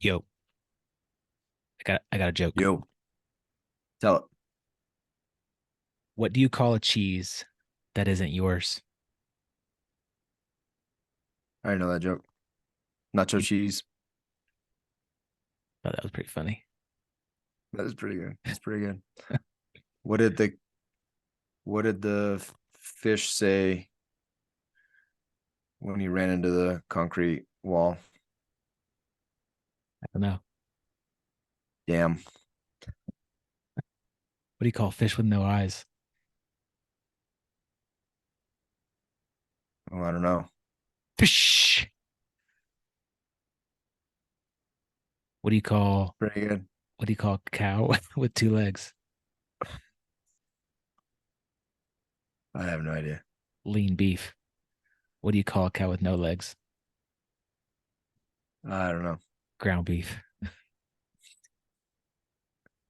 Yo, I got a joke. Yo, tell it. What do you call a cheese that isn't yours? I already know that joke. Nacho You cheese. thought that was pretty funny. That is pretty good. That's pretty good. What did the what did the fish say when he ran into the concrete wall? I don't know. Damn. What do you call fish with no eyes? Oh, I don't know. Fish. What do you call Pretty good. what do you call a cow with two legs? I have no idea. Lean beef. What do you call a cow with no legs? I don't know. Ground beef.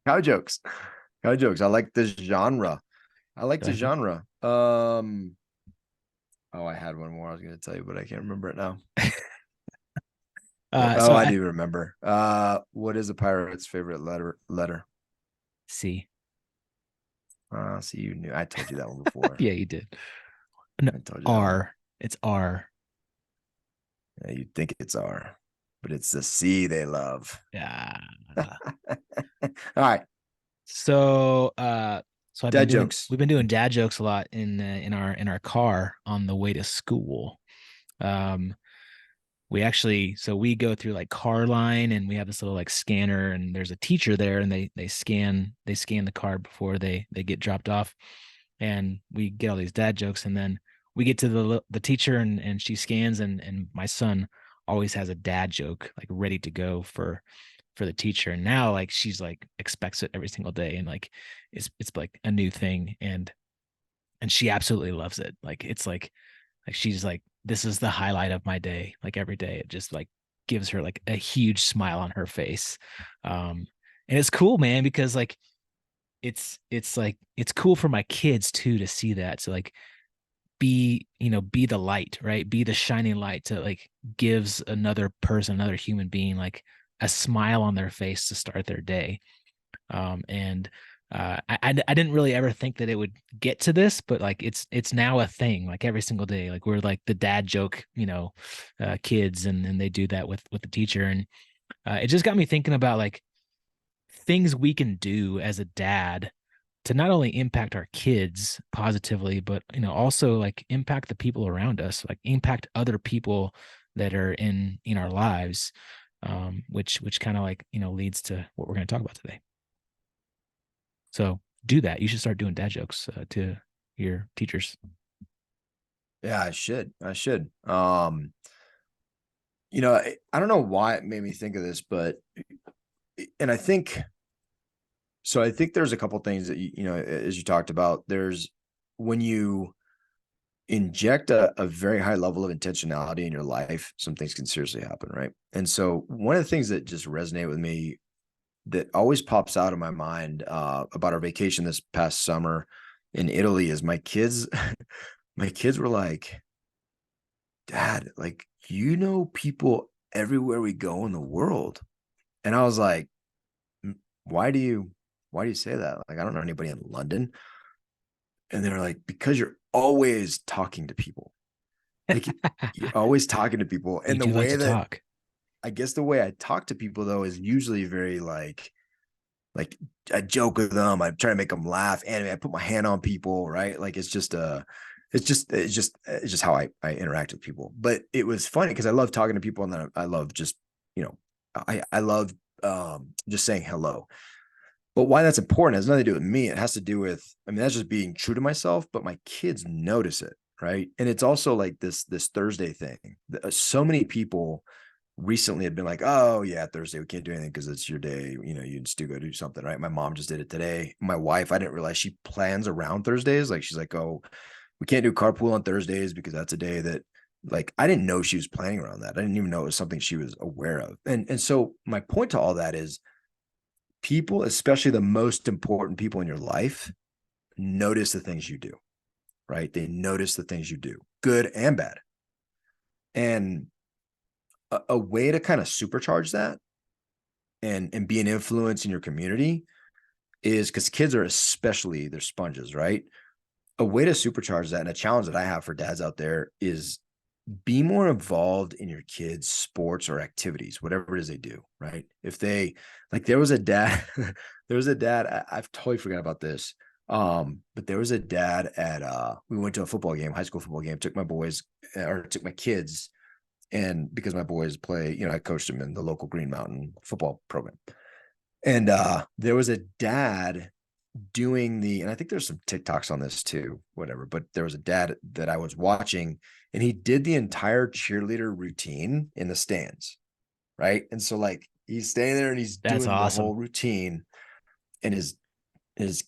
Cow jokes. Cow jokes. I like this genre. I like Go the ahead. genre. Oh, I had one more I was gonna tell you, but I can't remember it now. Uh, so Oh, I I do remember. What is a pirate's favorite letter? see. See, you knew. I told you that one before. Yeah, you did. No, I told you that one. R. It's R. Yeah, you'd think it's R, but it's the C they love. Yeah. All right, So dad jokes. we've been doing dad jokes a lot in our car on the way to school. Um, we actually so we go through like car line and we have this little like scanner and there's a teacher there and they scan the car before they get dropped off, and we get all these dad jokes, and then we get to the teacher and she scans, and my son always has a dad joke like ready to go for the teacher. And now like she's like expects it every single day, and like it's like a new thing, and she absolutely loves it. Like it's like she's like, this is the highlight of my day. Like every day it just like gives her like a huge smile on her face. And it's cool, man, because like it's like it's cool for my kids too to see that. So like be the light, right? Be the shining light to like gives another person, another human being, like a smile on their face to start their day. And I didn't really ever think that it would get to this, but like it's now a thing. Like every single day, like we're like the dad joke, kids, and they do that with the teacher, and it just got me thinking about like things we can do as a dad to not only impact our kids positively, but also like impact the people around us, like impact other people that are in our lives, which kind of like leads to what we're going to talk about today. So do that. You should start doing dad jokes to your teachers. Yeah, I should. I should. I don't know why it made me think of this, but and I think so. I think there's a couple things that as you talked about. There's when you inject a very high level of intentionality in your life, some things can seriously happen, right? And so one of the things that just resonate with me that always pops out of my mind about our vacation this past summer in Italy is my kids. My kids were like, "Dad, like people everywhere we go in the world," and I was like, "Why do you say that? Like, I don't know anybody in London." And they're like, "Because you're always talking to people. Like you're always talking to people." You And the do like way to that talk. I guess the way I talk to people though is usually very like I joke with them. I try to make them laugh. And I put my hand on people, right? Like it's just how I interact with people. But it was funny because I love talking to people, and then I love just, I love just saying hello. But why that's important has nothing to do with me. It has to do with, I mean, that's just being true to myself, but my kids notice it, right? And it's also like this Thursday thing. So many people recently had been like, "Oh yeah, Thursday we can't do anything because it's your day. You just do go do something, right?" My mom just did it today. My wife, I didn't realize she plans around Thursdays. Like she's like, "Oh, we can't do carpool on Thursdays because that's a day that." Like I didn't know she was planning around that. I didn't even know it was something she was aware of. And so my point to all that is people, especially the most important people in your life, notice the things you do, right? They notice the things you do, good and bad. And a way to kind of supercharge that and be an influence in your community is because kids are especially, they're sponges, right? A way to supercharge that, and a challenge that I have for dads out there, is be more involved in your kids' sports or activities, whatever it is they do, right? If they, like, there was a dad, there was a dad, I've totally forgot about this. But there was a dad at we went to a football game, high school football game, took my boys or took my kids, and because my boys play, I coached them in the local Green Mountain football program. And there was a dad doing and I think there's some TikToks on this too, whatever, but there was a dad that I was watching, and he did the entire cheerleader routine in the stands, right? And so, like, he's standing there and he's That's doing the awesome. whole routine, and his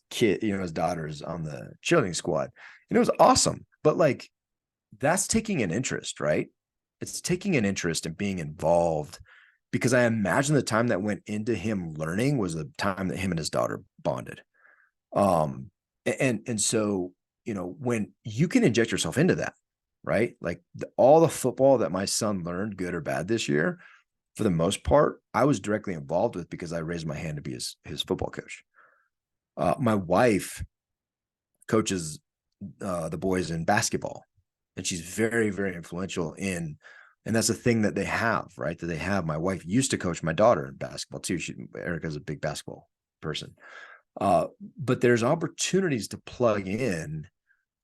kid, his daughter's on the cheerleading squad. And it was awesome. But, like, that's taking an interest, right? It's taking an interest in being involved, because I imagine the time that went into him learning was the time that him and his daughter bonded. Um, and so, when you can inject yourself into that, right? Like, all the football that my son learned, good or bad, this year, for the most part, I was directly involved with because I raised my hand to be his football coach. My wife coaches the boys in basketball, and she's very, very influential and that's a thing that they have, right? That they have. My wife used to coach my daughter in basketball too. Erica's a big basketball person. But there's opportunities to plug in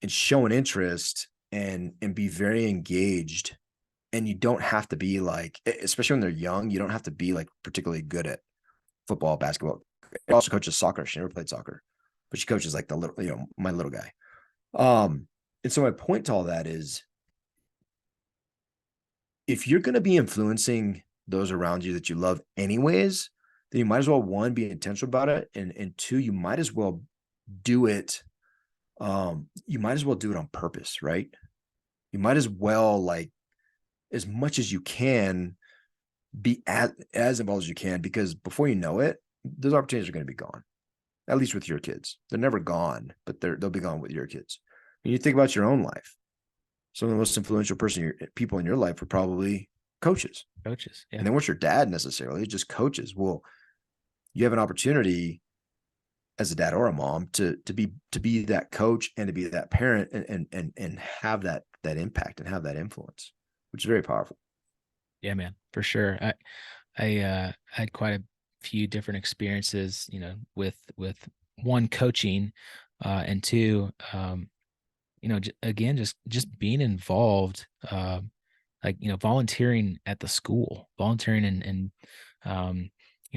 and show an interest and be very engaged. And you don't have to be like, especially when they're young, you don't have to be like particularly good at football, basketball. She also coaches soccer. She never played soccer, but she coaches like the little, my little guy. And so my point to all that is, if you're going to be influencing those around you that you love anyways, then you might as well, one, be intentional about it. And two, you might as well do it. You might as well do it on purpose, right? You might as well, like, as much as you can, be as involved as you can, because before you know it, those opportunities are going to be gone. At least with your kids. They're never gone, but they'll be gone with your kids. And you think about your own life. Some of the most influential people in your life are probably coaches. Coaches. Yeah. And they weren't your dad necessarily, just coaches. Well, you have an opportunity as a dad or a mom to be that coach and to be that parent and have that impact and have that influence, which is very powerful. Yeah, man, for sure. I had quite a few different experiences, with one, coaching, and two, again, just being involved, like, volunteering at the school, volunteering and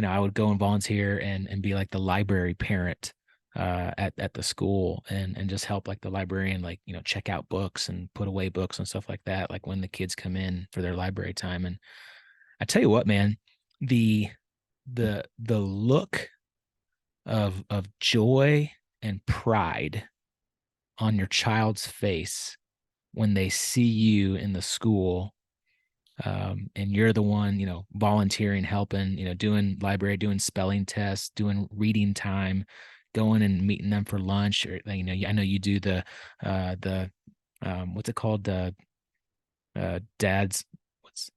I would go and volunteer and be like the library parent at the school, and just help, like, the librarian, like, check out books and put away books and stuff like that, like when the kids come in for their library time. And I tell you what, man, the the look of joy and pride on your child's face when they see you in the school, and you're the one, volunteering, helping, doing library, doing spelling tests, doing reading time, going and meeting them for lunch, or, I know you do the what's it called, the dad's, what's,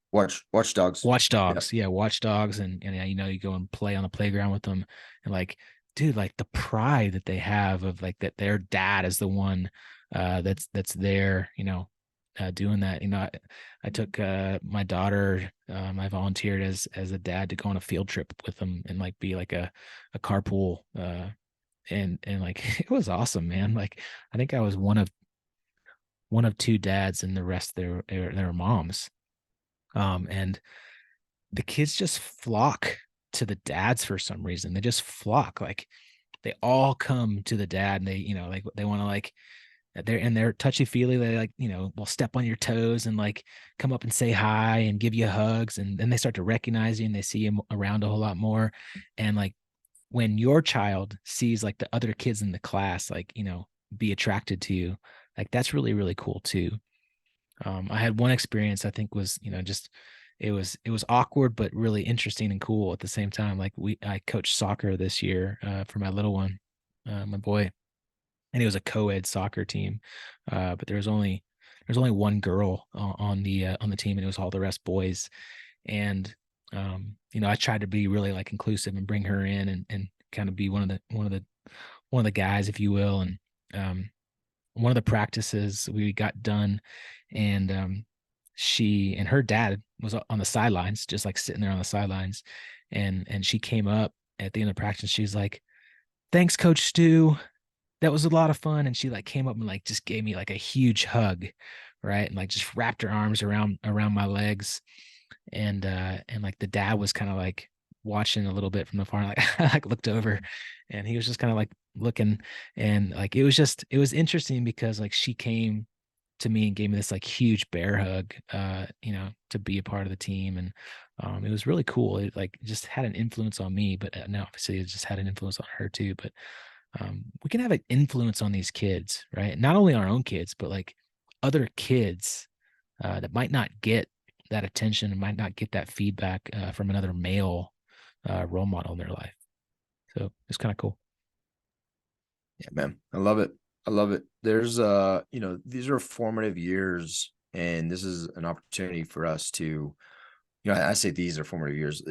Watchdogs. Yeah. watchdogs, yeah, watchdogs, and you go and play on the playground with them, and, like, dude, like, the pride that they have of, like, that their dad is the one that's there, doing that. I took my daughter, I volunteered as a dad to go on a field trip with them and, like, be like a carpool, and like, it was awesome, man. Like, I think I was one of two dads, and the rest their moms. And the kids just flock to the dads for some reason. They just flock, like, they all come to the dad, and they, like, they want to, like, they're touchy feely. They, like, will step on your toes and, like, come up and say hi and give you hugs. And then they start to recognize you, and they see you around a whole lot more. And, like, when your child sees, like, the other kids in the class, like, be attracted to you, like, that's really, really cool too. I had one experience, I think, was, just, it was awkward but really interesting and cool at the same time. Like, I coached soccer this year for my little one, my boy, and it was a co-ed soccer team, but there's only one girl on the team, and it was all the rest boys. And I tried to be really like inclusive and bring her in and kind of be one of the guys, if you will. And one of the practices we got done, and she and her dad was on the sidelines, just like sitting there on the sidelines, and she came up at the end of practice. She's like, "Thanks, Coach Stu. That was a lot of fun." And she like came up and like just gave me like a huge hug, right, and like just wrapped her arms around my legs, and like the dad was kind of like watching a little bit from the far, like like looked over, and he was just kind of like looking, and like it was interesting because like she came to me and gave me this like huge bear hug, to be a part of the team. And it was really cool. It like just had an influence on me, but now obviously it just had an influence on her too. But we can have an influence on these kids, right? Not only our own kids, but like other kids that might not get that attention and might not get that feedback from another male role model in their life. So it's kind of cool. Yeah, man. I love it. I love it. There's these are formative years, and this is an opportunity for us to, I say these are formative years,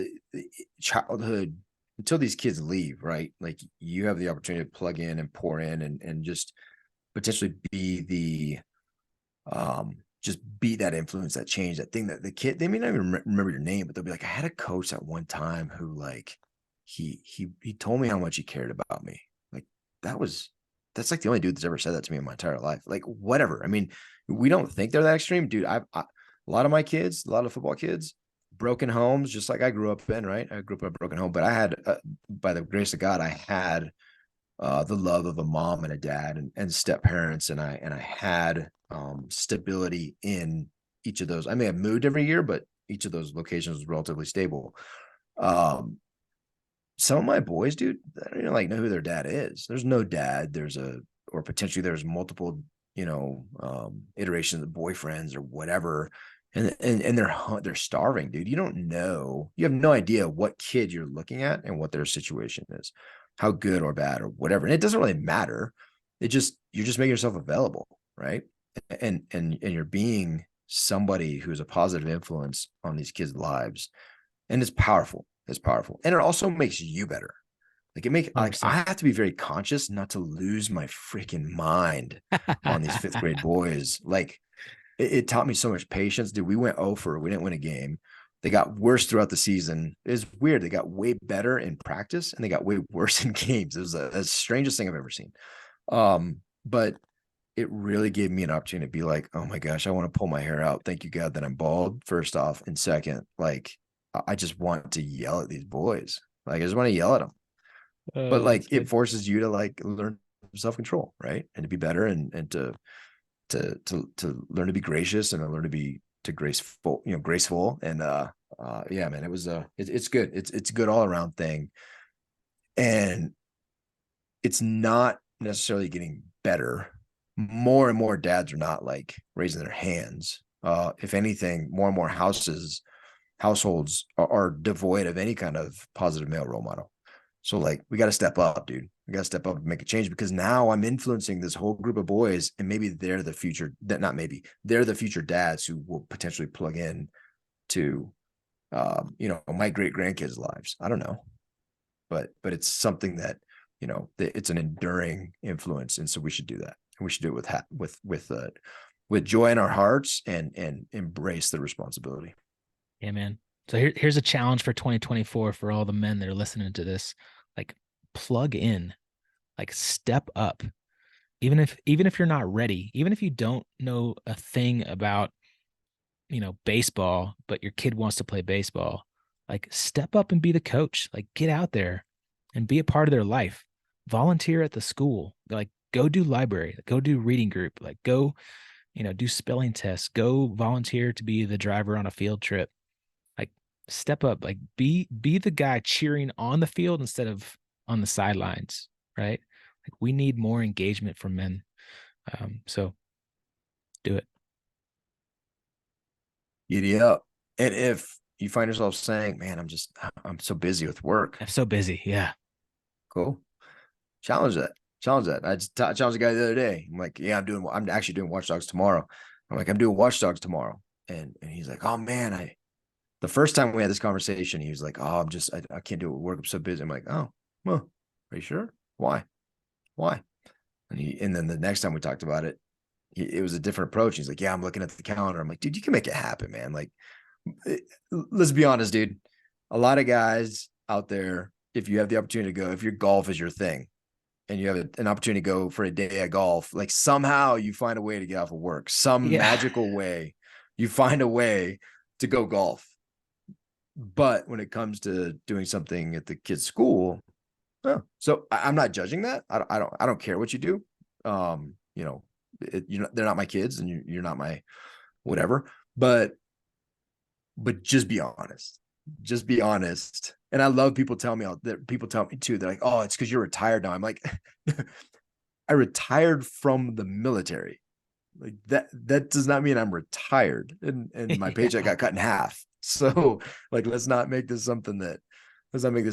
childhood until these kids leave, right? Like you have the opportunity to plug in and pour in and just potentially be just be that influence, that change, that thing that the kid, they may not even remember your name, but they'll be like, I had a coach at one time who like he told me how much he cared about me. Like that was that's like the only dude that's ever said that to me in my entire life. Like whatever. I mean, we don't think they're that extreme, dude. A lot of my kids, a lot of football kids, broken homes, just like I grew up in. Right, I grew up in a broken home, but I had, by the grace of God, I had the love of a mom and a dad and step parents, and I had stability in each of those. I may have moved every year, but each of those locations was relatively stable. Um, some of my boys, dude, I don't even like know who their dad is. There's no dad. Or potentially there's multiple, iterations of boyfriends or whatever. And they're starving, dude. You don't know. You have no idea what kid you're looking at and what their situation is, how good or bad or whatever. And it doesn't really matter. You're just making yourself available, right? And you're being somebody who's a positive influence on these kids' lives, and it's powerful. It's powerful, and it also makes you better. Like I 100%. have to be very conscious not to lose my freaking mind on these fifth grade boys. Like it taught me so much patience, dude. We went over. We didn't win a game. They got worse throughout the season. It's weird. They got way better in practice and they got way worse in games. It was the strangest thing I've ever seen. But it really gave me an opportunity to be like, oh my gosh, I want to pull my hair out. Thank you, God, that I'm bald, first off. And second, like, I just want to yell at these boys. Like, I just want to yell at them. But Oh, like, that's it good. forces you to like learn self control, right? And to be better and to learn to be gracious and to learn to be graceful. And yeah, man, it's good. It's a good all around thing. And it's not necessarily getting better. More and more dads are not like raising their hands. If anything, more and more households are devoid of any kind of positive male role model. So like we got to step up, dude. We got to step up and make a change, because now I'm influencing this whole group of boys, and maybe they're the future, that not maybe they're the future dads who will potentially plug in to my great grandkids' lives. I don't know, but it's something that it's an enduring influence, and so we should do that, and we should do it with joy in our hearts and embrace the responsibility. Yeah, man. So here's a challenge for 2024 for all the men that are listening to this. Like plug in, like step up. Even if you're not ready, even if you don't know a thing about, baseball, but your kid wants to play baseball, like step up and be the coach. Like get out there and be a part of their life. Volunteer at the school. Like go do library, go do reading group, like go, do spelling tests, go volunteer to be the driver on a field trip. Like step up, like be the guy cheering on the field instead of on the sidelines, right? Like we need more engagement from men. So do it. Giddy up. And if you find yourself saying, man, I'm so busy with work, I'm so busy. Yeah. cool. Challenge that. Challenge that. I just challenged a guy the other day. I'm like, yeah, I'm actually doing Watch Dogs tomorrow. I'm like, I'm doing Watch Dogs tomorrow. And he's like, oh man, The first time we had this conversation, he was like, "Oh, I can't do it with work. I'm so busy." I'm like, "Oh, well, are you sure? Why? Why?" And then the next time we talked about it, it was a different approach. He's like, "Yeah, I'm looking at the calendar." I'm like, "Dude, you can make it happen, man." Like, let's be honest, dude. A lot of guys out there, if you have the opportunity to go, if your golf is your thing, and you have an opportunity to go for a day at golf, like somehow you find a way to get off of work, some Yeah. magical way, you find a way to go golf. But when it comes to doing something at the kid's school, oh, so I'm not judging that. I don't care what you do. You know, they're not my kids, and you're not my whatever. But just be honest. Just be honest. And I love people tell me that people tell me too. They're like, "Oh, it's because you're retired now." I'm like, I retired from the military. Like that does not mean I'm retired, and my paycheck Yeah. got cut in half. So like, let's not make this We have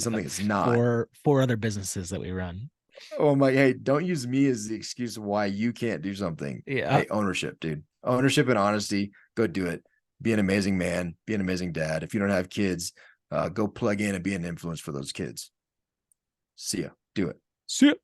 something it's not. four other businesses that we run. Oh, I'm like, hey, don't use me as the excuse of why you can't do something. Yeah. Hey, ownership, dude. Ownership and honesty. Go do it. Be an amazing man. Be an amazing dad. If you don't have kids, go plug in and be an influence for those kids. See ya. Do it. See ya.